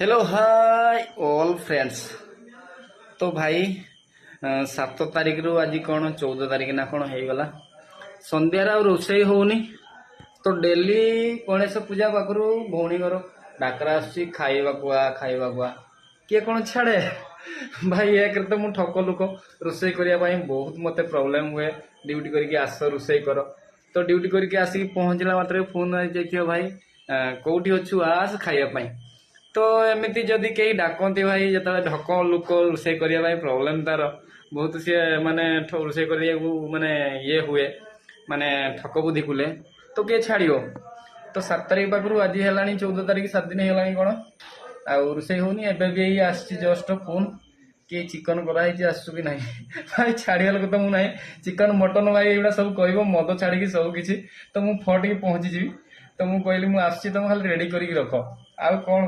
Hello hi all friends. तो भाई 7 तारिख रू आज कौन 14 तारिख ना कौन हो गला संध्यार आ रोषे होनी। तो डेली गणेश पूजा पाखु भौणी घर डाकरा खाइबा किए कौन छाड़े भाई एक तो मु ठक लोक रोषे करने बहुत मत प्रोब्लेम हुए। ड्यूटी करके आस रोषे कर तो ड्यूटी करके आसिक पहुँचला मात्र फोन आई भाई कौटी अच्छु आस खाइबापी। तो एमती जदि कहीं डाकती भाई जो ढक लोक रोषे करने प्रोब्लेम तार बहुत सी माने रोषे माने ये हुए माने ठक बुद्धि खुले तो किए छाड़ो। तो 7 तारिख पाखु आज है 14 तारिख 7 दिन है कौन आउ रोषे होनी एवं भी आसी जस्ट फोन कि चिकन कराई आसु कि ना भाई छाड़ा लोक तो मुझे चिकन मटन भाई ये सब कह मद छाड़ी सब किसी तो मुझे फट के पहुँची तो मुझे कहली मुझे तुम खाली रेडी कर रख आउ कौन